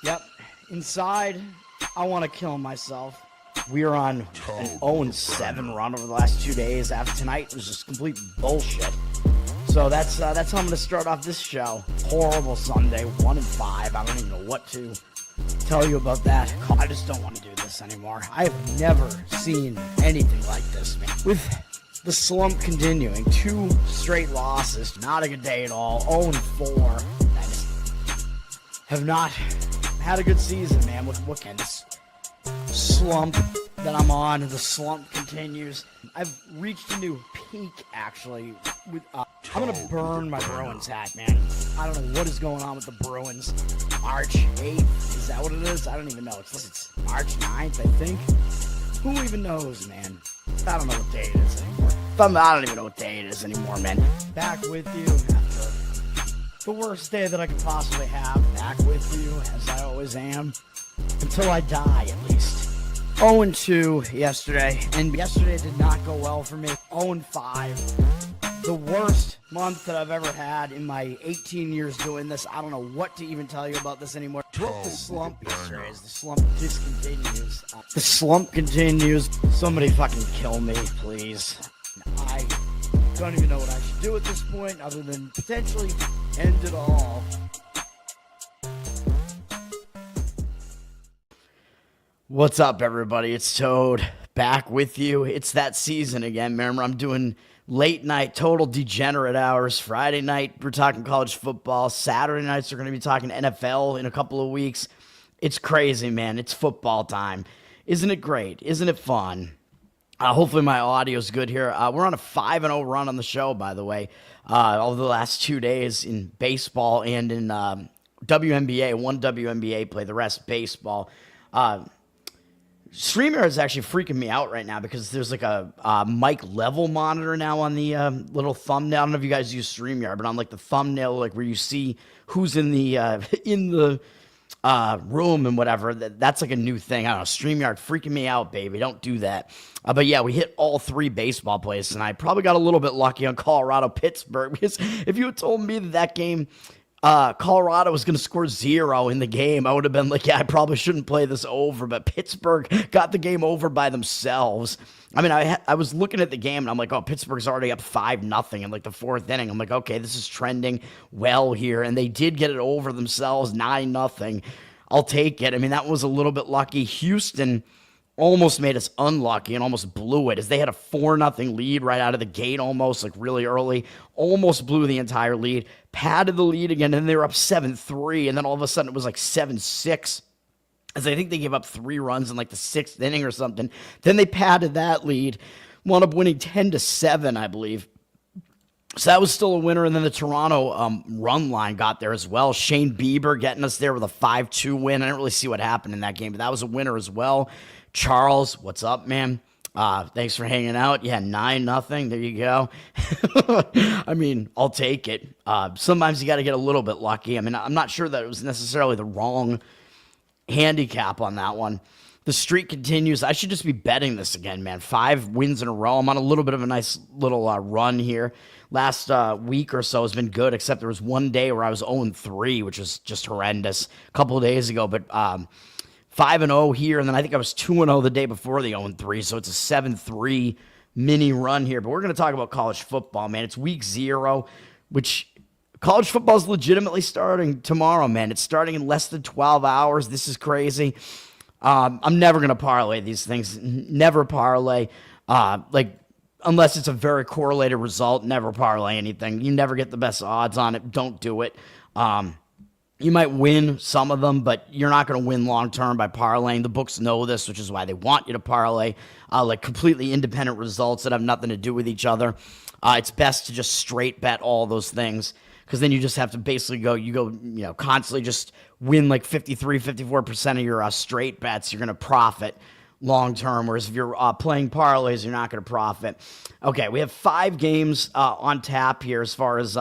Yep. Inside, I want to kill myself. We are on an 0-7 run over the last 2 days. After tonight, it was just complete bullshit. So that's how I'm going to start off this show. Horrible Sunday, 1-5. I don't even know what to tell you about that. I just don't want to do this anymore. I have never seen anything like this, man. With the slump continuing, 2 straight losses, not a good day at all. 0-4. I just have not had a good season, man. What kind of slump that I'm on? The slump continues. I've reached a new peak, actually. I'm gonna burn my Bruins hat, man. I don't know what is going on with the Bruins. March 8th, is that what it is? I don't even know. It's March 9th, I think. Who even knows, man? I don't know what day it is anymore. I don't even know what day it is anymore, man. Back with you after the worst day that I could possibly have. Back with you, as I always am. Until I die, at least. 0-2 yesterday, and yesterday did not go well for me. 0-5. The worst month that I've ever had in my 18 years doing this. I don't know what to even tell you about this anymore. Broke the slump yesterday as the slump discontinues. The slump continues. Somebody fucking kill me, please. I don't even know what I should do at this point other than potentially end it all. What's up, everybody? It's Toad back with you. It's that season again. Remember, I'm doing late night, total degenerate hours. Friday night, we're talking college football. Saturday nights, we're going to be talking NFL in a couple of weeks. It's crazy, man. It's football time. Isn't it great? Isn't it fun? Hopefully my audio's good here. We're on a 5-0 run on the show, by the way, over the last 2 days in baseball and in WNBA. One WNBA play, the rest baseball. StreamYard is actually freaking me out right now because there's like a mic level monitor now on the little thumbnail. I don't know if you guys use StreamYard, but on like the thumbnail, like where you see who's in the room and whatever. That's like a new thing. I don't know. StreamYard freaking me out, baby. Don't do that. But yeah, we hit all 3 baseball plays tonight. Probably got a little bit lucky on Colorado-Pittsburgh because if you had told me that game Colorado was going to score 0 in the game, I would have been like, yeah, I probably shouldn't play this over. But Pittsburgh got the game over by themselves. I mean, I was looking at the game, and I'm like, oh, Pittsburgh's already up 5-0 in like the 4th inning. I'm like, okay, this is trending well here. And they did get it over themselves, 9-0. I'll take it. I mean, that was a little bit lucky. Houston almost made us unlucky and almost blew it as they had a 4-0 lead right out of the gate almost, like really early. Almost blew the entire lead. Padded the lead again, and they were up 7-3, and then all of a sudden it was like 7-6. As I think they gave up 3 runs in like the 6th inning or something. Then they padded that lead, wound up winning 10-7, I believe. So that was still a winner, and then the Toronto run line got there as well. Shane Bieber getting us there with a 5-2 win. I didn't really see what happened in that game, but that was a winner as well. Charles, what's up, man? Thanks for hanging out. Yeah, 9-0. There you go. I mean, I'll take it. Sometimes you got to get a little bit lucky. I mean, I'm not sure that it was necessarily the wrong handicap on that one. The streak continues. I should just be betting this again, man. 5 wins in a row. I'm on a little bit of a nice little run here. Last week or so has been good, except there was one day where I was 0-3, which was just horrendous a couple of days ago. But 5-0 here, and then I think I was 2-0 the day before the 0-3, so it's a 7-3 mini run here. But we're going to talk about college football, man. It's week 0, which college football is legitimately starting tomorrow, man. It's starting in less than 12 hours. This is crazy. I'm never going to parlay these things. Never parlay. Unless it's a very correlated result, never parlay anything. You never get the best odds on it. Don't do it. You might win some of them, but you're not going to win long-term by parlaying. The books know this, which is why they want you to parlay, like completely independent results that have nothing to do with each other. It's best to just straight bet all those things because then you just have to basically constantly just win like 53, 54% of your straight bets. You're going to profit long-term, whereas if you're playing parlays, you're not going to profit. Okay, we have 5 games on tap here as far as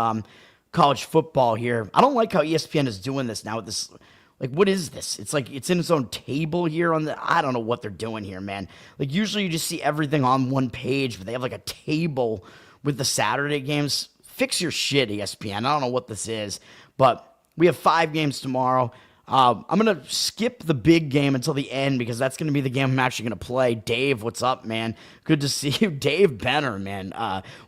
college football here. I don't like how ESPN is doing this now with this. Like, what is this? It's like it's in its own table here on the. I don't know what they're doing here, man. Like, usually you just see everything on one page, but they have like a table with the Saturday games. Fix your shit, ESPN. I don't know what this is, but we have 5 games tomorrow. I'm going to skip the big game until the end because that's going to be the game I'm actually going to play. Dave, what's up, man? Good to see you. Dave Benner, man.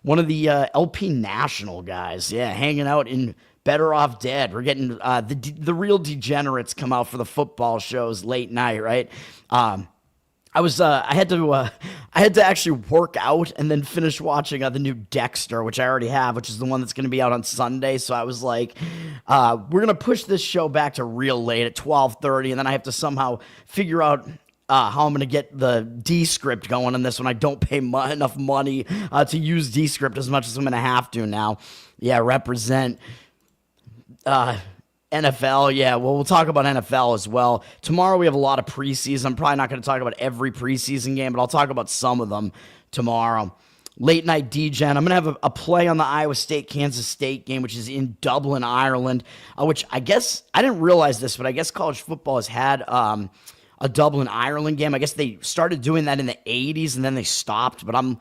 One of the LP National guys. Yeah, hanging out in Better Off Dead. We're getting the real degenerates come out for the football shows late night, right? I had to actually work out and then finish watching the new Dexter, which I already have, which is the one that's going to be out on Sunday. So I was like, we're going to push this show back to real late at 12:30, and then I have to somehow figure out how I'm going to get the Descript going on this when I don't pay enough money to use Descript as much as I'm going to have to now. Yeah, represent. NFL, yeah. Well, we'll talk about NFL as well. Tomorrow we have a lot of preseason. I'm probably not going to talk about every preseason game, but I'll talk about some of them tomorrow. Late night DGen. I'm going to have a play on the Iowa State-Kansas State game, which is in Dublin, Ireland, which I guess, I didn't realize this, but I guess college football has had a Dublin, Ireland game. I guess they started doing that in the 80s and then they stopped, but I'm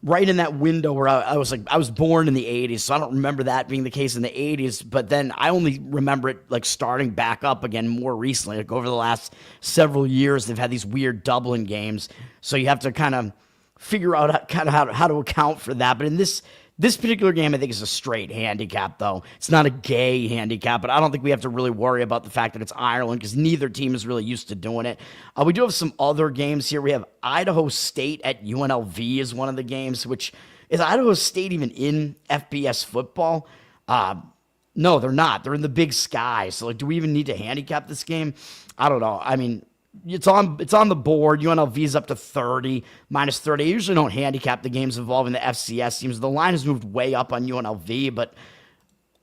right in that window where I was born in the 80s, so I don't remember that being the case in the 80s, but then I only remember it like starting back up again more recently. Like over the last several years, they've had these weird Dublin games, so you have to kind of figure out how to account for that. But in this particular game, I think, is a straight handicap, though. It's not a gay handicap, but I don't think we have to really worry about the fact that it's Ireland because neither team is really used to doing it. We do have some other games here. We have Idaho State at UNLV is one of the games, which is Idaho State even in FBS football? No, they're not. They're in the Big Sky. So, like, do we even need to handicap this game? I don't know. I mean, it's on the board. UNLV's up to 30, minus 30. I usually don't handicap the games involving the FCS teams. The line has moved way up on UNLV, but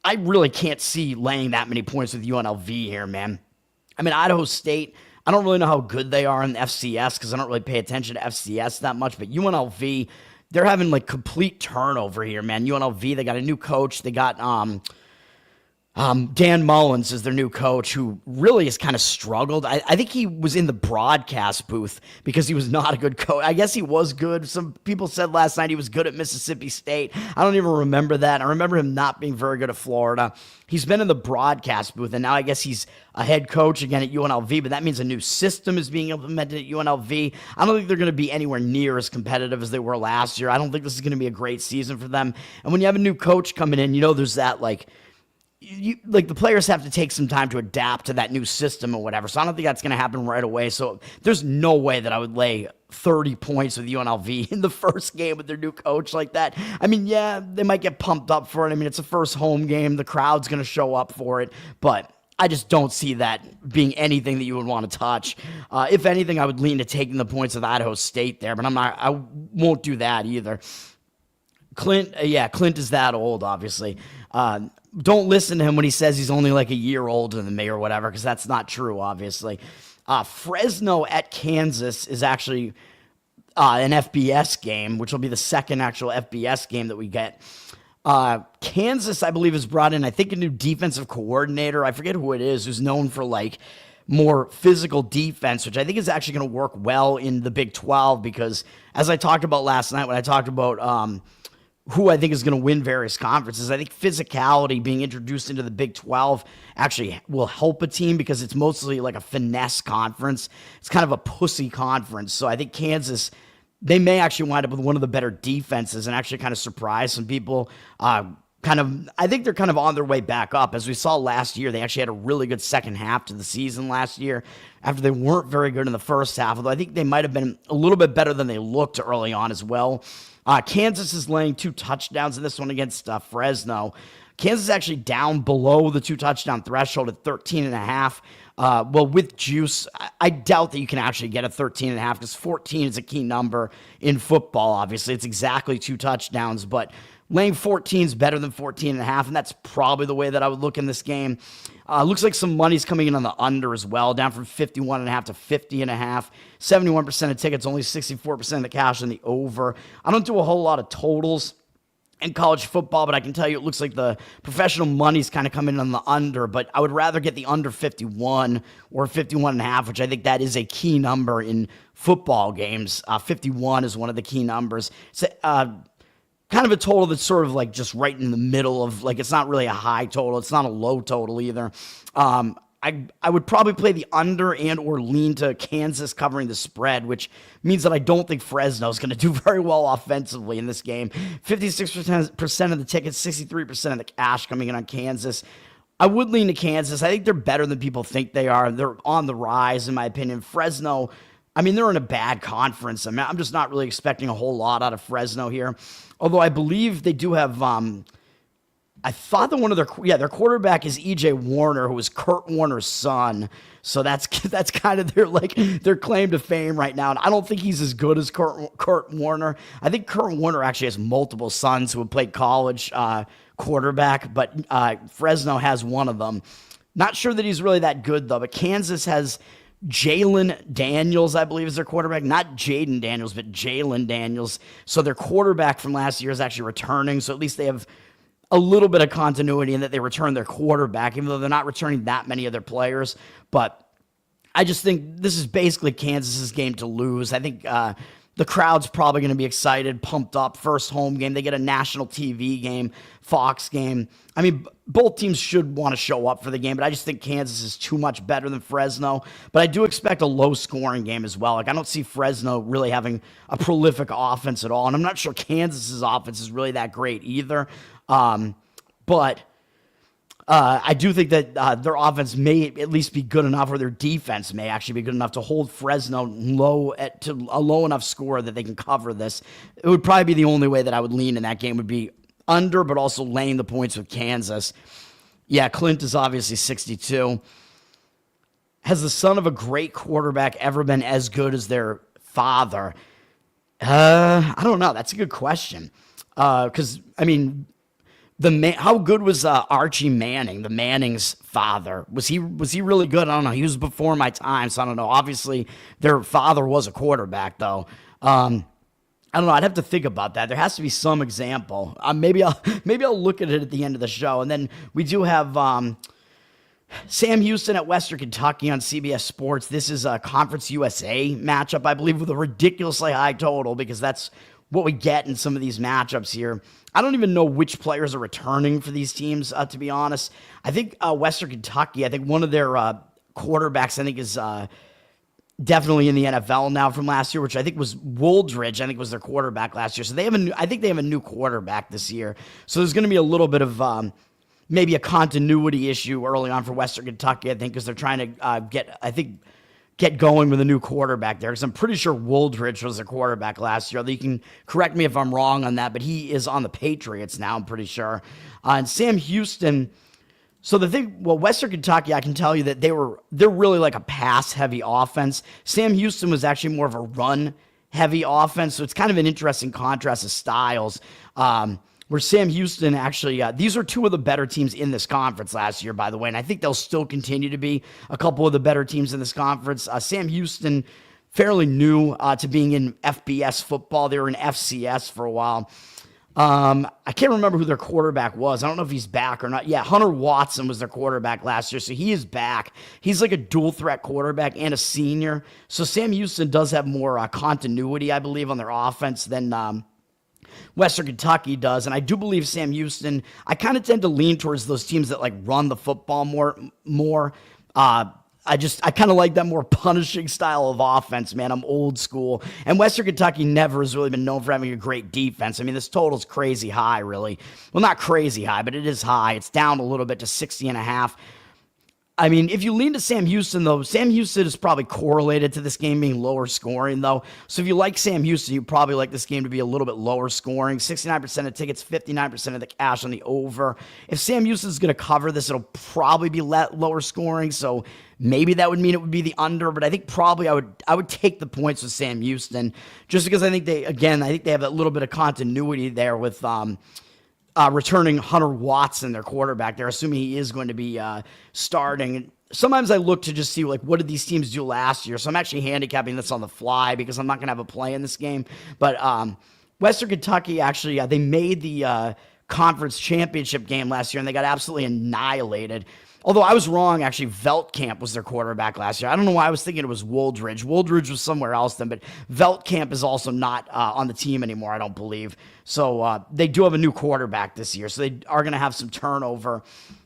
I really can't see laying that many points with UNLV here, man. I mean, Idaho State, I don't really know how good they are in the FCS because I don't really pay attention to FCS that much, but UNLV, they're having like complete turnover here, man. UNLV, they got a new coach. They got Dan Mullins is their new coach, who really has kind of struggled. I think he was in the broadcast booth because he was not a good coach. I guess he was good. Some people said last night he was good at Mississippi State. I don't even remember that. I remember him not being very good at Florida. He's been in the broadcast booth, and now I guess he's a head coach again at UNLV, but that means a new system is being implemented at UNLV. I don't think they're going to be anywhere near as competitive as they were last year. I don't think this is going to be a great season for them. And when you have a new coach coming in, there's that, like the players have to take some time to adapt to that new system or whatever. So I don't think that's going to happen right away. So there's no way that I would lay 30 points with UNLV in the first game with their new coach like that. I mean, yeah, they might get pumped up for it. I mean, it's a first home game. The crowd's going to show up for it. But I just don't see that being anything that you would want to touch. If anything, I would lean to taking the points with Idaho State there. But I won't do that either. Clint is that old, obviously. Don't listen to him when he says he's only like a year older than me or whatever, because that's not true, obviously. Fresno at Kansas is actually an FBS game, which will be the second actual FBS game that we get. Kansas, I believe, has brought in, I think, a new defensive coordinator. I forget who it is, who's known for like more physical defense, which I think is actually going to work well in the Big 12 because, as I talked about last night when I talked about who I think is going to win various conferences, I think physicality being introduced into the Big 12 actually will help a team because it's mostly like a finesse conference. It's kind of a pussy conference. So I think Kansas, they may actually wind up with one of the better defenses and actually kind of surprise some people. I think they're kind of on their way back up. As we saw last year, they actually had a really good second half to the season last year after they weren't very good in the first half, although I think they might have been a little bit better than they looked early on as well. Kansas is laying 2 touchdowns in this one against Fresno. Kansas is actually down below the 2 touchdown threshold at 13.5. Well, with juice, I doubt that you can actually get a 13.5 because 14 is a key number in football, obviously. It's exactly 2 touchdowns, but laying 14 is better than 14.5, and that's probably the way that I would look in this game. Looks like some money's coming in on the under as well, down from 51.5 to 50.5. 71% of tickets, only 64% of the cash on the over. I don't do a whole lot of totals in college football, but I can tell you it looks like the professional money's kind of coming in on the under, but I would rather get the under 51 or 51.5, which I think that is a key number in football games. 51 is one of the key numbers. So, kind of a total that's sort of like just right in the middle of, like, it's not really a high total. It's not a low total either. I would probably play the under and or lean to Kansas covering the spread, which means that I don't think Fresno is going to do very well offensively in this game. 56% of the tickets, 63% of the cash coming in on Kansas. I would lean to Kansas. I think they're better than people think they are. They're on the rise, in my opinion. Fresno, I mean, they're in a bad conference. I mean, I'm just not really expecting a whole lot out of Fresno here. Although I believe they do have, I thought that one of their quarterback is E.J. Warner, who is Kurt Warner's son. So that's kind of their claim to fame right now. And I don't think he's as good as Kurt Warner. I think Kurt Warner actually has multiple sons who have played college quarterback, but Fresno has one of them. Not sure that he's really that good, though, but Kansas has Jalen Daniels, I believe, is their quarterback. Not Jaden Daniels, but Jalen Daniels. So their quarterback from last year is actually returning, so at least they have a little bit of continuity in that they return their quarterback, even though they're not returning that many of their players. But I just think this is basically Kansas's game to lose. I think the crowd's probably going to be excited, pumped up. First home game. They get a national TV game, Fox game. I mean, both teams should want to show up for the game, but I just think Kansas is too much better than Fresno. But I do expect a low-scoring game as well. Like, I don't see Fresno really having a prolific offense at all, and I'm not sure Kansas's offense is really that great either. But I do think that their offense may at least be good enough, or their defense may actually be good enough to hold Fresno to a low enough score that they can cover this. It would probably be the only way that I would lean in that game would be under, but also laying the points with Kansas. Yeah, Clint is obviously 62. Has the son of a great quarterback ever been as good as their father? I don't know. That's a good question. Because, I mean, how good was Archie Manning, the Manning's father? Was he really good? I don't know. He was before my time, so I don't know. Obviously, their father was a quarterback, though. I don't know. I'd have to think about that. There has to be some example. Maybe I'll look at it at the end of the show. And then we do have Sam Houston at Western Kentucky on CBS Sports. This is a Conference USA matchup, I believe, with a ridiculously high total, because that's what we get in some of these matchups here. I don't even know which players are returning for these teams, to be honest. I think Western Kentucky, I think one of their quarterbacks, I think, is definitely in the NFL now from last year, which I think was Wooldridge, I think was their quarterback last year. So I think they have a new quarterback this year. So there's going to be a little bit of maybe a continuity issue early on for Western Kentucky, I think, because they're trying to get going with a new quarterback there, because I'm pretty sure Wooldridge was their quarterback last year. You can correct me if I'm wrong on that, but he is on the Patriots now, I'm pretty sure. And Sam Houston, so the thing, well, Western Kentucky, I can tell you that they're really like a pass-heavy offense. Sam Houston was actually more of a run-heavy offense, so it's kind of an interesting contrast of styles. Where Sam Houston actually, these are two of the better teams in this conference last year, by the way, and I think they'll still continue to be a couple of the better teams in this conference. Sam Houston, fairly new to being in FBS football. They were in FCS for a while. I can't remember who their quarterback was. I don't know if he's back or not. Yeah, Hunter Watson was their quarterback last year, so he is back. He's like a dual-threat quarterback and a senior. So Sam Houston does have more continuity, I believe, on their offense than Western Kentucky does, and I do believe Sam Houston, I kind of tend to lean towards those teams that like run the football more. I kind of like that more punishing style of offense, man. I'm old school. And Western Kentucky never has really been known for having a great defense. I mean, this total's crazy high, really. Well, not crazy high, but it is high. It's down a little bit to 60.5. I mean, if you lean to Sam Houston, though, Sam Houston is probably correlated to this game being lower scoring, though. So if you like Sam Houston, you probably like this game to be a little bit lower scoring. 69% of tickets, 59% of the cash on the over. If Sam Houston's going to cover this, it'll probably be lower scoring. So maybe that would mean it would be the under, but I think probably I would take the points with Sam Houston, just because I think they have a little bit of continuity there with returning Hunter Watson, their quarterback. They're assuming he is going to be starting. Sometimes I look to just see, like, what did these teams do last year? So I'm actually handicapping this on the fly because I'm not going to have a play in this game. But Western Kentucky, actually, they made the conference championship game last year, and they got absolutely annihilated. Although I was wrong, actually, Veltkamp was their quarterback last year. I don't know why I was thinking it was Wooldridge. Wooldridge was somewhere else then, but Veltkamp is also not on the team anymore, I don't believe. So they do have a new quarterback this year, so they are going to have some turnover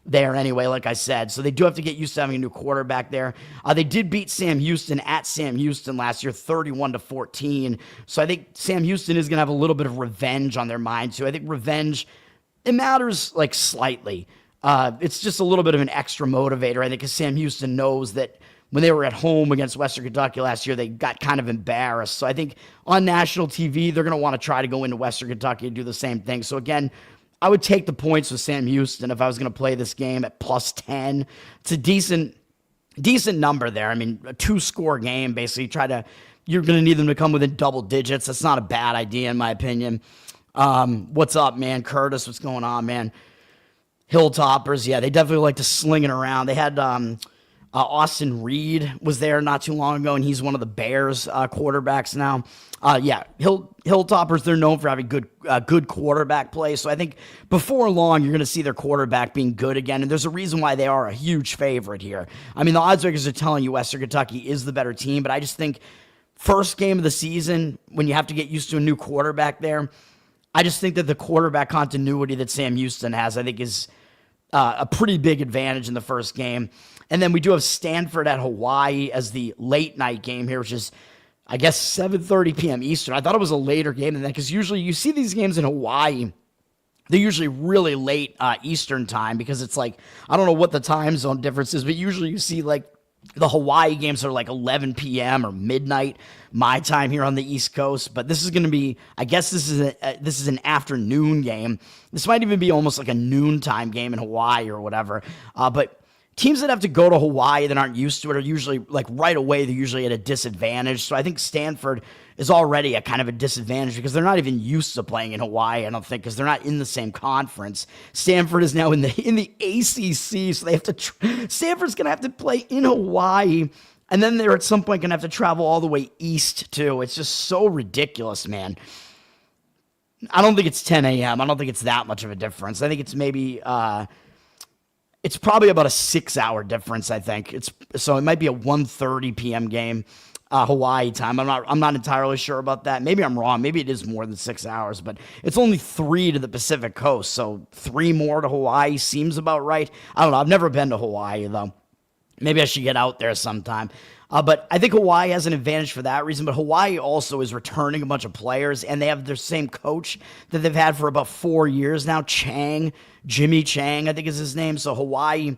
there anyway, like I said. So they do have to get used to having a new quarterback there. They did beat Sam Houston at Sam Houston last year, 31-14. So I think Sam Houston is going to have a little bit of revenge on their mind, too. I think revenge, it matters like slightly. It's just a little bit of an extra motivator, I think, because Sam Houston knows that when they were at home against Western Kentucky last year, they got kind of embarrassed. So I think on national TV, they're going to want to try to go into Western Kentucky and do the same thing. So again, I would take the points with Sam Houston if I was going to play this game at +10. It's a decent number there. I mean, a 2-score game, basically. You're going to need them to come within double digits. That's not a bad idea, in my opinion. What's up, man? Curtis, what's going on, man? Hilltoppers, yeah, they definitely like to sling it around. They had Austin Reed was there not too long ago, and he's one of the Bears quarterbacks now. Hilltoppers, they're known for having good quarterback play, so I think before long you're going to see their quarterback being good again, and there's a reason why they are a huge favorite here. I mean, the odds makers are telling you Western Kentucky is the better team, but I just think first game of the season, when you have to get used to a new quarterback there, I just think that the quarterback continuity that Sam Houston has, I think, is a pretty big advantage in the first game. And then we do have Stanford at Hawaii as the late night game here, which is, I guess, 7:30 p.m. Eastern. I thought it was a later game than that because usually you see these games in Hawaii, they're usually really late Eastern time because it's like, I don't know what the time zone difference is, but usually you see like the Hawaii games are like 11 p.m. or midnight, my time here on the East Coast. But this is going to be, I guess this is an afternoon game. This might even be almost like a noontime game in Hawaii or whatever. But teams that have to go to Hawaii that aren't used to it are usually, like right away, they're usually at a disadvantage. So I think Stanford is already at kind of a disadvantage because they're not even used to playing in Hawaii, I don't think, because they're not in the same conference. Stanford is now in the ACC, so they have to. Stanford's going to have to play in Hawaii, and then they're at some point going to have to travel all the way east, too. It's just so ridiculous, man. I don't think it's 10 a.m. I don't think it's that much of a difference. I think it's maybe. It's probably about a 6-hour difference, I think. So it might be a 1:30 p.m. game, Hawaii time. I'm not entirely sure about that. Maybe I'm wrong. Maybe it is more than 6 hours, but it's only 3 to the Pacific Coast, so 3 more to Hawaii seems about right. I don't know. I've never been to Hawaii, though. Maybe I should get out there sometime. But I think Hawaii has an advantage for that reason. But Hawaii also is returning a bunch of players, and they have their same coach that they've had for about 4 years now, Jimmy Chang, I think is his name. So Hawaii,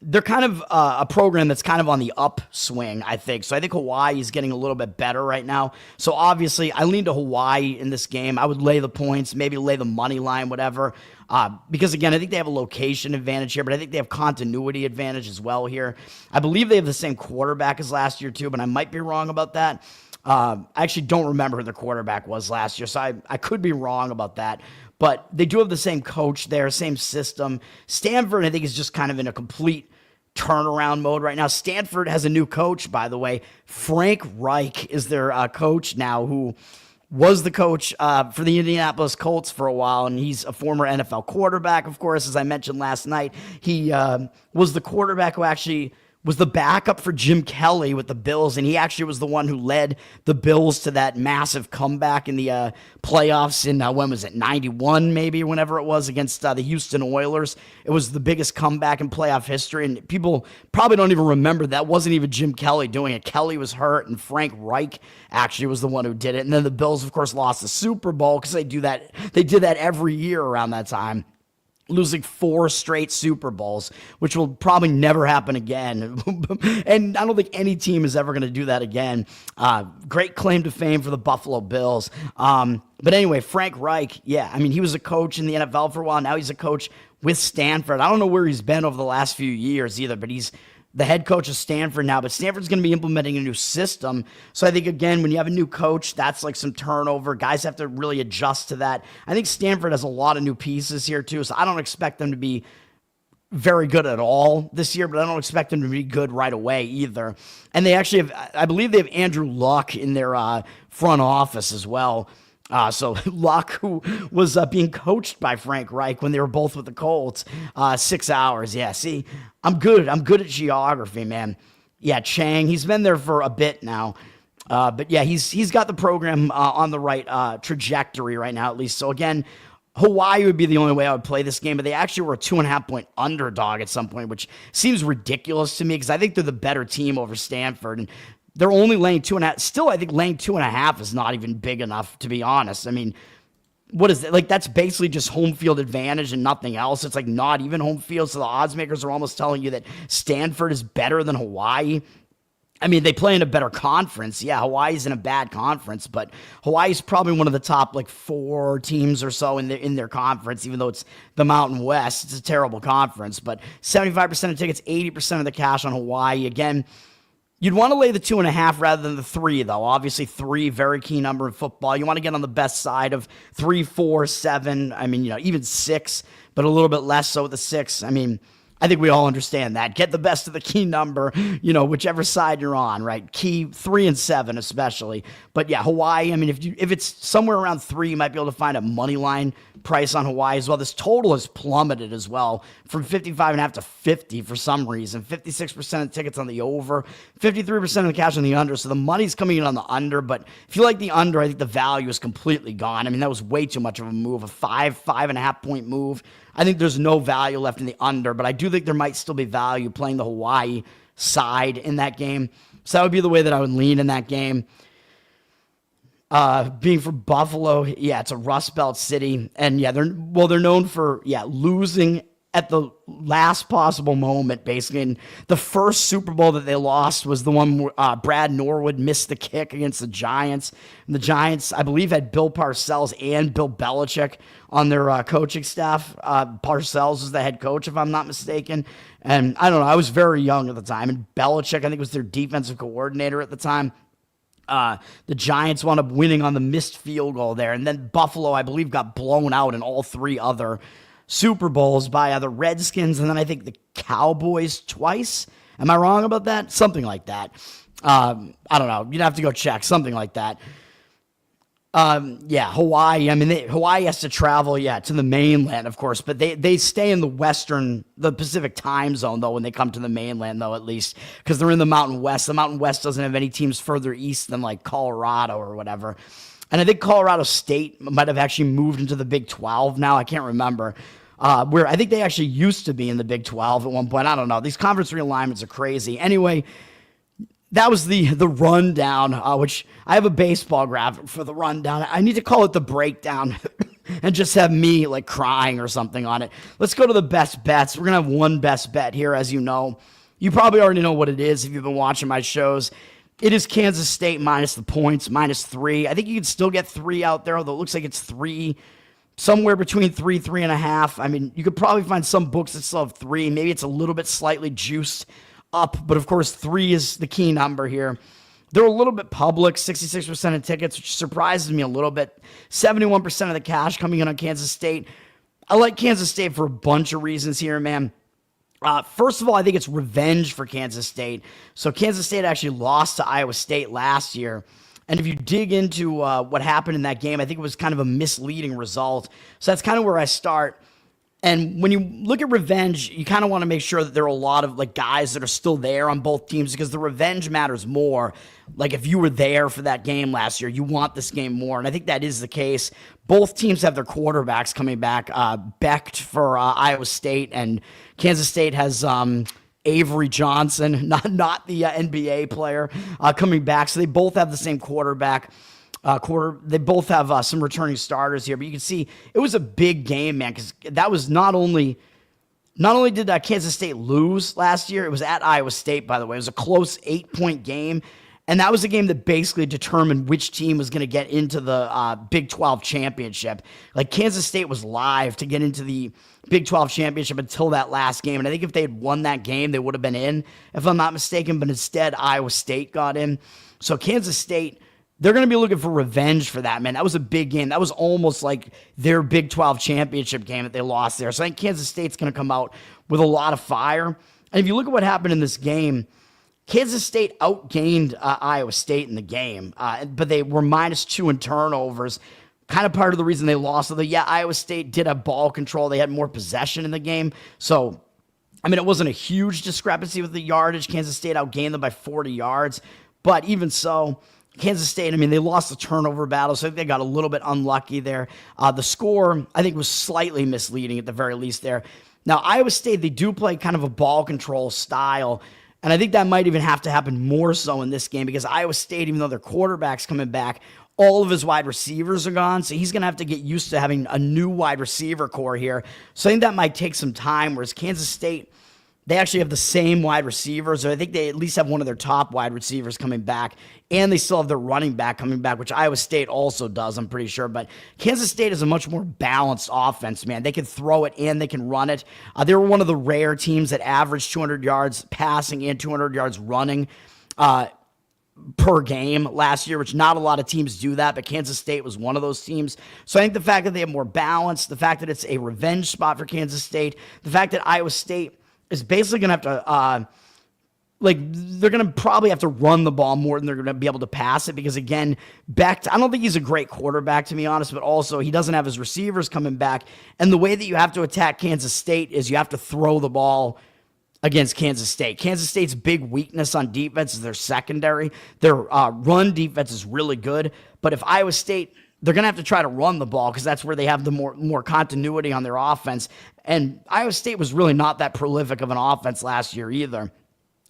they're kind of a program that's kind of on the upswing, I think. So I think Hawaii is getting a little bit better right now. So obviously, I lean to Hawaii in this game. I would lay the points, maybe lay the money line, whatever. Because, again, I think they have a location advantage here, but I think they have continuity advantage as well here. I believe they have the same quarterback as last year, too, but I might be wrong about that. I actually don't remember who their quarterback was last year, so I could be wrong about that. But they do have the same coach there, same system. Stanford, I think, is just kind of in a complete turnaround mode right now. Stanford has a new coach, by the way. Frank Reich is their coach now, who was the coach for the Indianapolis Colts for a while, and he's a former NFL quarterback, of course, as I mentioned last night. He was the quarterback who actually was the backup for Jim Kelly with the Bills, and he actually was the one who led the Bills to that massive comeback in the playoffs in, when was it, 91 maybe, whenever it was, against the Houston Oilers. It was the biggest comeback in playoff history, and people probably don't even remember that wasn't even Jim Kelly doing it. Kelly was hurt, and Frank Reich actually was the one who did it. And then the Bills, of course, lost the Super Bowl because they did that every year around that time, losing 4 straight Super Bowls, which will probably never happen again. And I don't think any team is ever going to do that again. Great claim to fame for the Buffalo Bills. But anyway, Frank Reich, yeah, I mean, he was a coach in the NFL for a while. Now he's a coach with Stanford. I don't know where he's been over the last few years either, but he's the head coach of Stanford now, but Stanford's going to be implementing a new system. So I think, again, when you have a new coach, that's like some turnover. Guys have to really adjust to that. I think Stanford has a lot of new pieces here, too, so I don't expect them to be very good at all this year, but I don't expect them to be good right away either. And they actually have, I believe they have Andrew Luck in their front office as well. So Luck, who was being coached by Frank Reich when they were both with the Colts, 6 hours. Yeah, see, I'm good. I'm good at geography, man. Yeah, Chang, he's been there for a bit now. But yeah, he's got the program on the right trajectory right now, at least. So again, Hawaii would be the only way I would play this game, but they actually were a 2.5-point underdog at some point, which seems ridiculous to me because I think they're the better team over Stanford. And they're only laying 2.5. Still, I think laying 2.5 is not even big enough, to be honest. I mean, what is it? Like, that's basically just home field advantage and nothing else. It's like not even home field. So the odds makers are almost telling you that Stanford is better than Hawaii. I mean, they play in a better conference. Yeah, Hawaii's in a bad conference, but Hawaii's probably one of the top 4 teams or so in their conference, even though it's the Mountain West. It's a terrible conference, but 75% of tickets, 80% of the cash on Hawaii. Again, you'd want to lay the 2.5 rather than the 3, though. Obviously, 3, very key number in football. You want to get on the best side of 3, 4, 7. I mean, even 6, but a little bit less so with the 6. I mean, I think we all understand that. Get the best of the key number, whichever side you're on, right? Key 3 and 7 especially. But yeah, Hawaii, I mean, if it's somewhere around 3, you might be able to find a money line price on Hawaii as well. This total has plummeted as well from 55.5 to 50 for some reason. 56% of tickets on the over, 53% of the cash on the under. So the money's coming in on the under, but if you like the under, I think the value is completely gone. I mean, that was way too much of a move, a 5.5 point move. I think there's no value left in the under, but I do think there might still be value playing the Hawaii side in that game. So that would be the way that I would lean in that game. Being from Buffalo, yeah, it's a Rust Belt city. And yeah, they're known for, losing at the last possible moment, basically. And the first Super Bowl that they lost was the one where Brad Norwood missed the kick against the Giants. And the Giants, I believe, had Bill Parcells and Bill Belichick on their coaching staff. Parcells was the head coach, if I'm not mistaken. And I don't know, I was very young at the time. And Belichick, I think, was their defensive coordinator at the time. The Giants wound up winning on the missed field goal there. And then Buffalo, I believe, got blown out in all 3 other Super Bowls by the Redskins, and then I think the Cowboys twice. Am I wrong about that? Something like that. I don't know. You'd have to go check. Something like that. Hawaii. I mean, Hawaii has to travel, to the mainland, of course, but they stay in the Pacific time zone, though, when they come to the mainland, though, at least, because they're in the Mountain West. The Mountain West doesn't have any teams further east than, Colorado or whatever. And I think Colorado State might have actually moved into the Big 12 now. I can't remember. Where I think they actually used to be in the Big 12 at one point. I don't know. These conference realignments are crazy. Anyway, that was the rundown, which I have a baseball graphic for the rundown. I need to call it the breakdown and just have me crying or something on it. Let's go to the best bets. We're going to have one best bet here, as you know. You probably already know what it is if you've been watching my shows. It is Kansas State minus the points, -3. I think you can still get 3 out there, although it looks like it's 3, somewhere between 3, 3.5. I mean, you could probably find some books that still have 3. Maybe it's a little bit slightly juiced up, but of course 3 is the key number here. They're a little bit public, 66% of tickets, which surprises me a little bit. 71% of the cash coming in on Kansas State. I like Kansas State for a bunch of reasons here, man. First of all, I think it's revenge for Kansas State. So Kansas State actually lost to Iowa State last year. And if you dig into what happened in that game, I think it was kind of a misleading result. So that's kind of where I start. And when you look at revenge, you kind of want to make sure that there are a lot of guys that are still there on both teams because the revenge matters more. If you were there for that game last year, you want this game more. And I think that is the case. Both teams have their quarterbacks coming back. Becht for Iowa State, and Kansas State has Avery Johnson, not the NBA player, coming back. So they both have the same quarterback. They both have some returning starters here, but you can see it was a big game, man, because that was not only did Kansas State lose last year, it was at Iowa State, by the way. It was a close 8-point game, and that was a game that basically determined which team was going to get into the Big 12 championship. Kansas State was live to get into the Big 12 championship until that last game, and I think if they had won that game, they would have been in, if I'm not mistaken, but instead Iowa State got in. So Kansas State, they're going to be looking for revenge for that, man. That was a big game. That was almost like their Big 12 championship game that they lost there. So I think Kansas State's going to come out with a lot of fire. And if you look at what happened in this game, Kansas State outgained Iowa State in the game, but they were -2 in turnovers. kind of part of the reason they lost. Although, yeah, Iowa State did have ball control. They had more possession in the game. So, I mean, it wasn't a huge discrepancy with the yardage. Kansas State outgained them by 40 yards. But even so, Kansas State, I mean, they lost the turnover battle, so I think they got a little bit unlucky there. The score, I think, was slightly misleading at the very least there. Now, Iowa State, they do play kind of a ball control style, and I think that might even have to happen more so in this game because Iowa State, even though their quarterback's coming back, all of his wide receivers are gone, so he's going to have to get used to having a new wide receiver core here. So I think that might take some time, whereas Kansas State, they actually have the same wide receivers, or I think they at least have one of their top wide receivers coming back, and they still have their running back coming back, which Iowa State also does, I'm pretty sure. But Kansas State is a much more balanced offense, man. They can throw it and they can run it. They were one of the rare teams that averaged 200 yards passing and 200 yards running per game last year, which not a lot of teams do that, but Kansas State was one of those teams. So I think the fact that they have more balance, the fact that it's a revenge spot for Kansas State, the fact that Iowa State is basically going to have to, they're going to probably have to run the ball more than they're going to be able to pass it because, again, Becht, I don't think he's a great quarterback, to be honest, but also he doesn't have his receivers coming back. And the way that you have to attack Kansas State is you have to throw the ball against Kansas State. Kansas State's big weakness on defense is their secondary. Their run defense is really good, but if Iowa State, they're going to have to try to run the ball because that's where they have the more continuity on their offense. And Iowa State was really not that prolific of an offense last year either.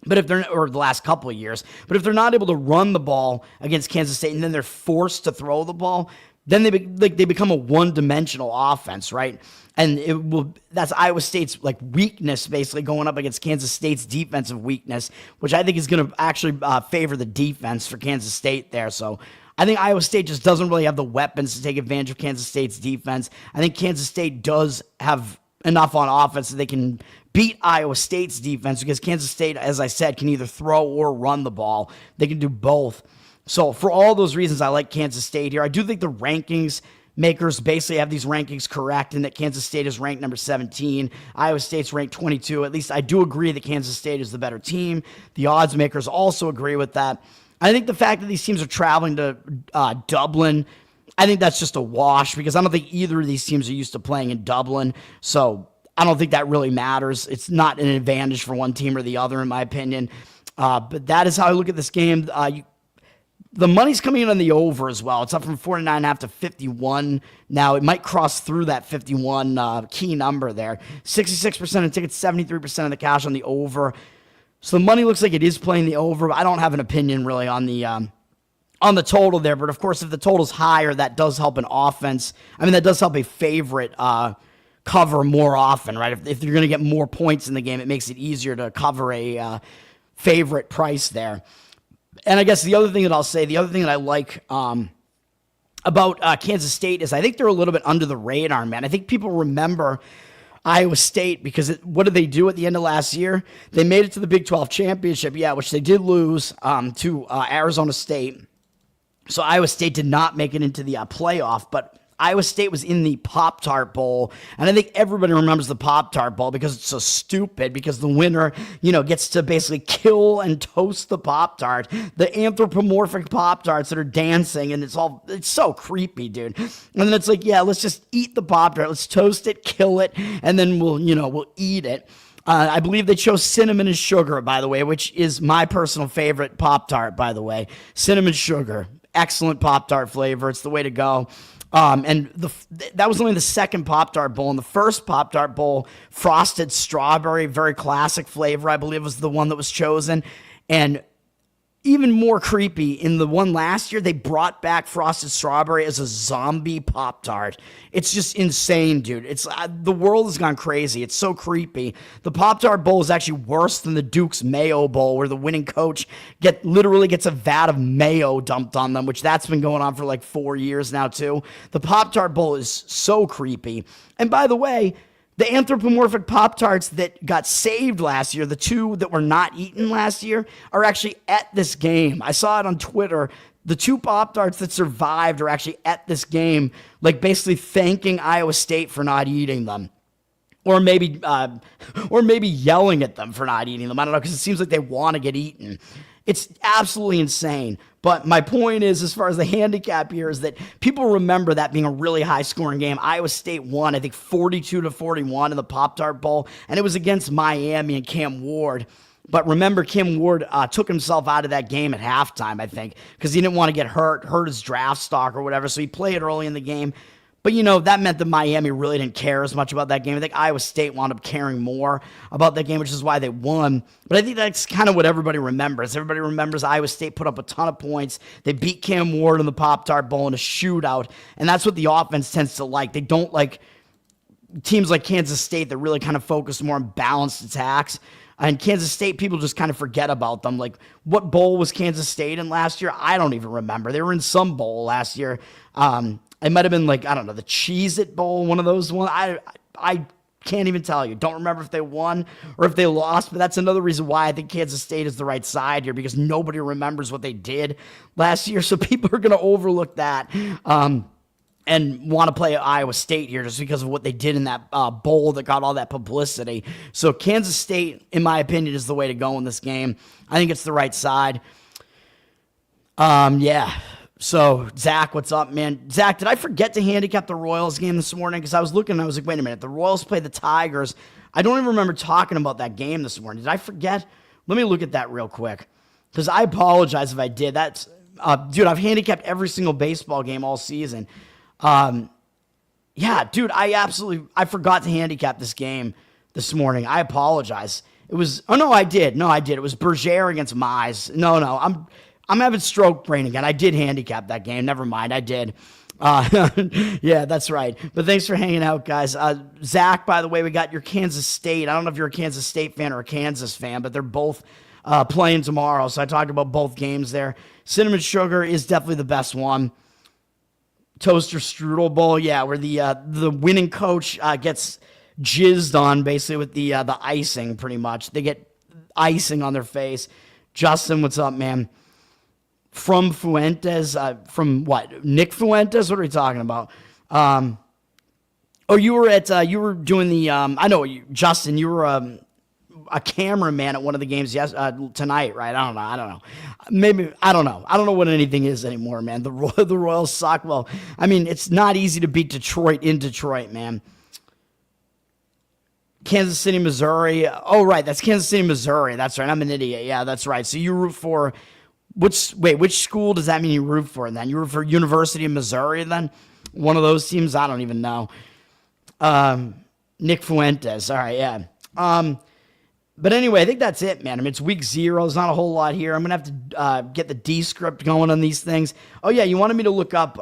But if they're, or the last couple of years, but if they're not able to run the ball against Kansas State and then they're forced to throw the ball, then they become a one-dimensional offense, right? And that's Iowa State's weakness, basically going up against Kansas State's defensive weakness, which I think is going to actually favor the defense for Kansas State there. So I think Iowa State just doesn't really have the weapons to take advantage of Kansas State's defense. I think Kansas State does have enough on offense that they can beat Iowa State's defense because Kansas State, as I said, can either throw or run the ball. They can do both. So for all those reasons, I like Kansas State here. I do think the rankings makers basically have these rankings correct and that Kansas State is ranked number 17. Iowa State's ranked 22. At least I do agree that Kansas State is the better team. The odds makers also agree with that. I think the fact that these teams are traveling to Dublin, I think that's just a wash because I don't think either of these teams are used to playing in Dublin. So I don't think that really matters. It's not an advantage for one team or the other, in my opinion. But that is how I look at this game. The money's coming in on the over as well. It's up from 49.5 to 51. Now, it might cross through that 51 key number there. 66% of tickets, 73% of the cash on the over. So the money looks like it is playing the over. But I don't have an opinion really on the total there. But, of course, if the total's higher, that does help an offense. I mean, that does help a favorite cover more often, right? If you're going to get more points in the game, it makes it easier to cover a favorite price there. And I guess the other thing that I'll say, the other thing that I like about Kansas State is I think they're a little bit under the radar, man. I think people remember Iowa State because what did they do at the end of last year? They made it to the Big 12 championship, which they did lose to Arizona State. So Iowa State did not make it into the playoff, but Iowa State was in the Pop-Tart Bowl, and I think everybody remembers the Pop-Tart Bowl because it's so stupid, because the winner, gets to basically kill and toast the Pop-Tart, the anthropomorphic Pop-Tarts that are dancing, and it's so creepy, dude. And then it's like, let's just eat the Pop-Tart, let's toast it, kill it, and then we'll eat it. I believe they chose cinnamon and sugar, by the way, which is my personal favorite Pop-Tart, by the way. Cinnamon sugar, excellent Pop-Tart flavor, it's the way to go. And that was only the second Pop-Tart Bowl. And the first Pop-Tart Bowl, frosted strawberry, very classic flavor, I believe was the one that was chosen. And even more creepy, in the one last year, they brought back frosted strawberry as a zombie Pop-Tart. It's just insane, dude. It's the world has gone crazy. It's so creepy. The Pop-Tart Bowl is actually worse than the Duke's Mayo Bowl, where the winning coach literally gets a vat of mayo dumped on them, which that's been going on for 4 years now, too. The Pop-Tart Bowl is so creepy. And by the way, the anthropomorphic Pop-Tarts that got saved last year, the two that were not eaten last year, are actually at this game. I saw it on Twitter. The two Pop-Tarts that survived are actually at this game, basically thanking Iowa State for not eating them. or maybe yelling at them for not eating them. I don't know, because it seems like they want to get eaten. It's absolutely insane. But my point is, as far as the handicap here, is that people remember that being a really high-scoring game. Iowa State won, I think, 42-41 in the Pop-Tart Bowl, and it was against Miami and Cam Ward. But remember, Cam Ward took himself out of that game at halftime, I think, because he didn't want to get hurt his draft stock or whatever, so he played early in the game. But, that meant that Miami really didn't care as much about that game. I think Iowa State wound up caring more about that game, which is why they won. But I think that's kind of what everybody remembers. Everybody remembers Iowa State put up a ton of points. They beat Cam Ward in the Pop-Tart Bowl in a shootout, and that's what the offense tends to like. They don't like teams like Kansas State that really kind of focus more on balanced attacks. And Kansas State, people just kind of forget about them. Like, what bowl was Kansas State in last year? I don't even remember. They were in some bowl last year. It might have been like, I don't know, the Cheez-It Bowl, one of those ones. I can't even tell you. Don't remember if they won or if they lost, but that's another reason why I think Kansas State is the right side here, because nobody remembers what they did last year, so people are going to overlook that and want to play Iowa State here just because of what they did in that bowl that got all that publicity. So Kansas State, in my opinion, is the way to go in this game. I think it's the right side. Yeah. So, Zach, what's up, man? Zach, did I forget to handicap the Royals game this morning? Because I was looking and I was like, wait a minute. The Royals play the Tigers. I don't even remember talking about that game this morning. Did I forget? Let me look at that real quick, because I apologize if I did. That's, dude, I've handicapped every single baseball game all season. Yeah, dude, I forgot to handicap this game this morning. I apologize. It was, I did. It was Berger against Mize. I'm having stroke brain again. I did handicap that game. Never mind, I did. Yeah, that's right. But thanks for hanging out, guys. Zach, by the way, we got your Kansas State. I don't know if you're a Kansas State fan or a Kansas fan, but they're both playing tomorrow. So I talked about both games there. Cinnamon Sugar is definitely the best one. Toaster Strudel Bowl, yeah, where the winning coach gets jizzed on basically with the icing, pretty much. They get icing on their face. Justin, what's up, man? From Fuentes, from what? Nick Fuentes? What are we talking about? You were doing the, I know, Justin, you were a cameraman at one of the games tonight, right? I don't know. Maybe, I don't know. I don't know what anything is anymore, man. The Royals suck. Well, I mean, it's not easy to beat Detroit in Detroit, man. Kansas City, Missouri. Oh, right. That's Kansas City, Missouri. That's right. I'm an idiot. Yeah, that's right. So you root for... Which school does that mean you root for then? You root for University of Missouri then? One of those teams? I don't even know. Nick Fuentes. All right, yeah. But anyway, I think that's it, man. I mean, it's week 0. There's not a whole lot here. I'm going to have to get the D-script going on these things. Oh, yeah, you wanted me to look up,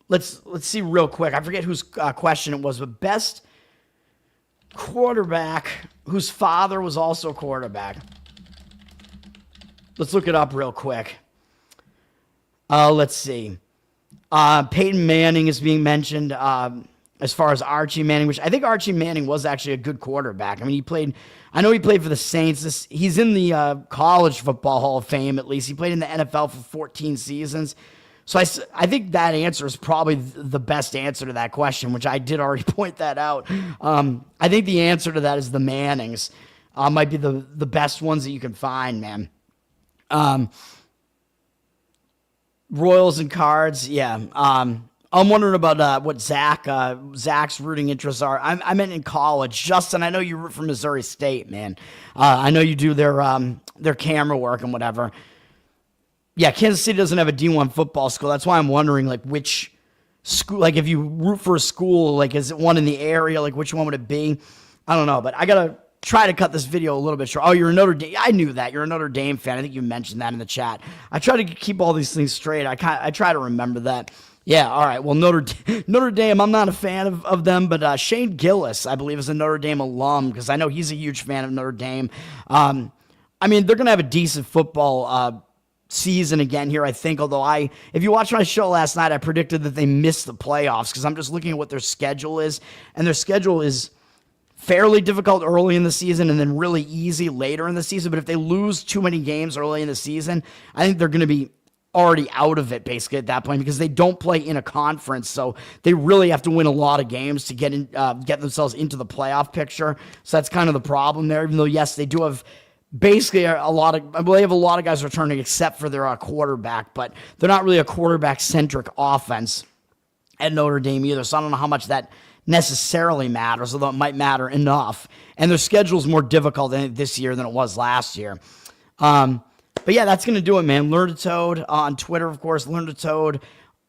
let's see real quick. I forget whose question it was, but best quarterback whose father was also a quarterback. Let's look it up real quick. Let's see. Peyton Manning is being mentioned as far as Archie Manning, which I think Archie Manning was actually a good quarterback. I mean, I know he played for the Saints. He's in the College Football Hall of Fame, at least. He played in the NFL for 14 seasons. So I think that answer is probably the best answer to that question, which I did already point that out. I think the answer to that is the Mannings. Might be the best ones that you can find, man. Royals and Cards, yeah. I'm wondering about what Zach's rooting interests are. I meant in college. Justin, I know you root for Missouri State, man. I know you do their camera work and whatever. Yeah, Kansas City doesn't have a D1 football school. That's why I'm wondering, like, which school, like, if you root for a school, like, is it one in the area? Like, which one would it be? I don't know, but I got to try to cut this video a little bit short. Oh, you're a Notre Dame. I knew that. You're a Notre Dame fan. I think you mentioned that in the chat. I try to keep all these things straight. I try to remember that. Yeah, all right. Well, Notre Dame, I'm not a fan of them, but Shane Gillis, I believe, is a Notre Dame alum because I know he's a huge fan of Notre Dame. I mean, they're going to have a decent football season again here, I think, although if you watched my show last night, I predicted that they missed the playoffs because I'm just looking at what their schedule is, and their schedule is fairly difficult early in the season and then really easy later in the season. But if they lose too many games early in the season, I think they're going to be already out of it basically at that point because they don't play in a conference, so they really have to win a lot of games to get themselves into the playoff picture. So that's kind of the problem there. Even though yes, they do have basically they have a lot of guys returning except for their quarterback, but they're not really a quarterback centric offense at Notre Dame either. So I don't know how much that necessarily matters, although it might matter enough. And their schedule is more difficult this year than it was last year. But yeah, that's going to do it, man. Learn to Toad on Twitter, of course. Learn to Toad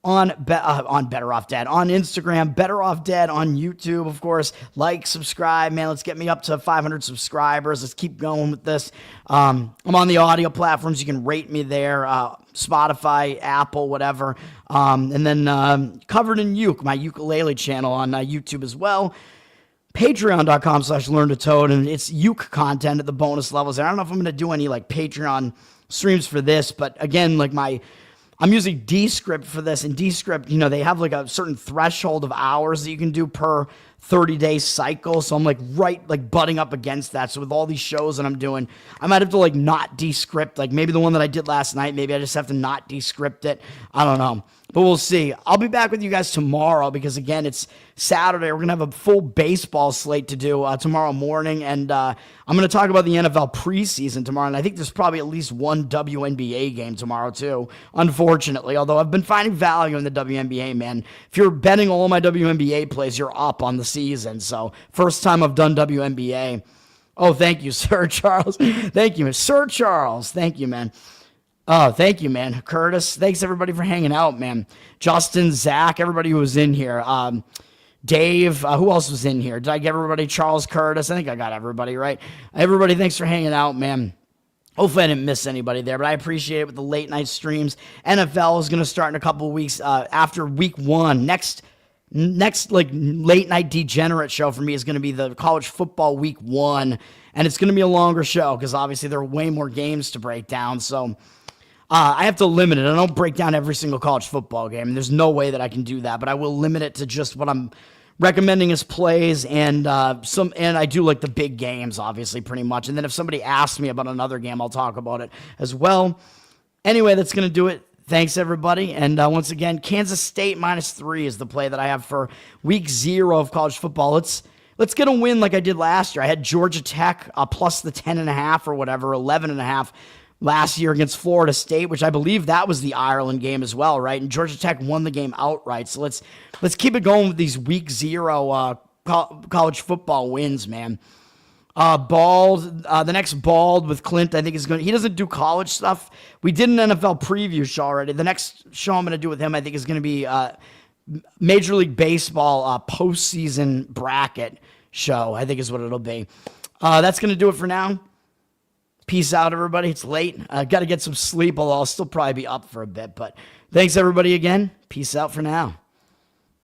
on Better Off Dead. On Instagram, Better Off Dead. On YouTube, of course. Like, subscribe, man. Let's get me up to 500 subscribers. Let's keep going with this. I'm on the audio platforms. You can rate me there. Spotify, Apple, whatever. And then Covered in Uke, my ukulele channel on YouTube as well. Patreon.com/LearnToToad, and it's Uke content at the bonus levels. I don't know if I'm going to do any like Patreon streams for this, but again, like I'm using Descript for this, and Descript, they have like a certain threshold of hours that you can do per 30-day cycle, so I'm like butting up against that. So with all these shows that I'm doing, I might have to like not Descript, like maybe the one that I did last night, maybe I just have to not Descript it. I don't know. But we'll see. I'll be back with you guys tomorrow because, again, it's Saturday. We're going to have a full baseball slate to do tomorrow morning. And I'm going to talk about the NFL preseason tomorrow. And I think there's probably at least one WNBA game tomorrow, too, unfortunately. Although I've been finding value in the WNBA, man. If you're betting all my WNBA plays, you're up on the season. So first time I've done WNBA. Oh, thank you, Sir Charles. Thank you, Sir Charles. Thank you, man. Oh, thank you, man. Curtis, thanks everybody for hanging out, man. Justin, Zach, everybody who was in here. Dave, who else was in here? Did I get everybody? Charles, Curtis, I think I got everybody, right? Everybody, thanks for hanging out, man. Hopefully I didn't miss anybody there, but I appreciate it with the late night streams. NFL is going to start in a couple of weeks after week 1. Next like late night Degenerate show for me is going to be the college football week 1, and it's going to be a longer show because obviously there are way more games to break down, so I have to limit it. I don't break down every single college football game, and there's no way that I can do that, but I will limit it to just what I'm recommending as plays, and I do like the big games, obviously, pretty much. And then if somebody asks me about another game, I'll talk about it as well. Anyway, that's going to do it. Thanks, everybody. And once again, Kansas State -3 is the play that I have for week 0 of college football. Let's get a win like I did last year. I had Georgia Tech plus the 10.5 or whatever, 11.5. Last year against Florida State, which I believe that was the Ireland game as well, right? And Georgia Tech won the game outright. So let's keep it going with these week 0 college football wins, man. The next Bald with Clint, I think is going to, he doesn't do college stuff. We did an NFL preview show already. The next show I'm going to do with him, I think, is going to be Major League Baseball postseason bracket show, I think is what it'll be. That's going to do it for now. Peace out, everybody. It's late. I got to get some sleep, although I'll still probably be up for a bit. But thanks, everybody, again. Peace out for now.